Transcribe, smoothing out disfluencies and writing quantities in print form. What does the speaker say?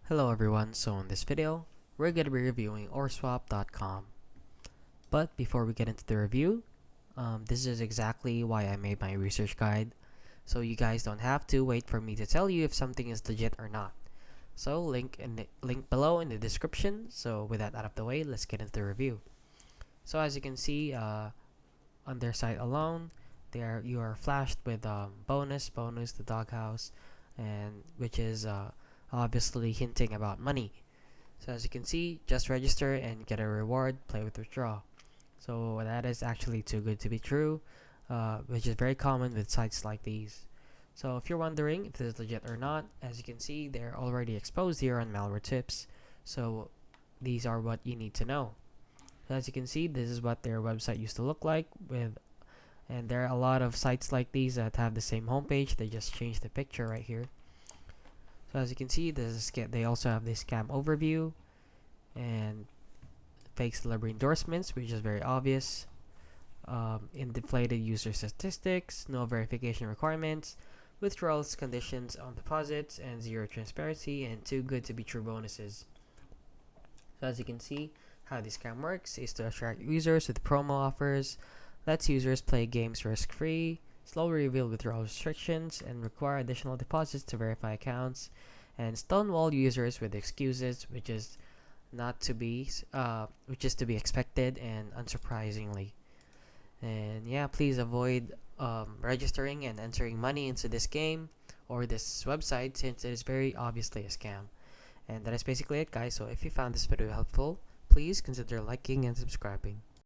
Hello everyone, so in this video, we're going to be reviewing Oreswap.com. But before we get into the review, this is exactly why I made my research guide, so you guys don't have to wait for me to tell you if something is legit or not. So link below in the description. So with that out of the way, let's get into the review. So as you can see, on their site alone, there you are flashed with bonus, the doghouse, and which is obviously hinting about money. So as you can see, just register and get a reward, play with withdraw. So that is actually too good to be true, which is very common with sites like these. So if you're wondering if this is legit or not, as you can see, they're already exposed here on malware tips. So these are what you need to know. So as you can see, this is what their website used to look like and there are a lot of sites like these that have the same homepage. They just changed the picture right here. So as you can see, they also have this scam overview and fake celebrity endorsements, which is very obvious. Inflated user statistics, no verification requirements, withdrawals conditions on deposits, and zero transparency, and too good to be true bonuses. So as you can see, how this scam works is to attract users with promo offers, lets users play games risk-free, slowly reveal withdrawal restrictions, and require additional deposits to verify accounts, and stonewall users with excuses, which is to be expected and unsurprisingly. And yeah, please avoid registering and entering money into this game or this website since it is very obviously a scam. And that is basically it, guys. So if you found this video helpful, please consider liking and subscribing.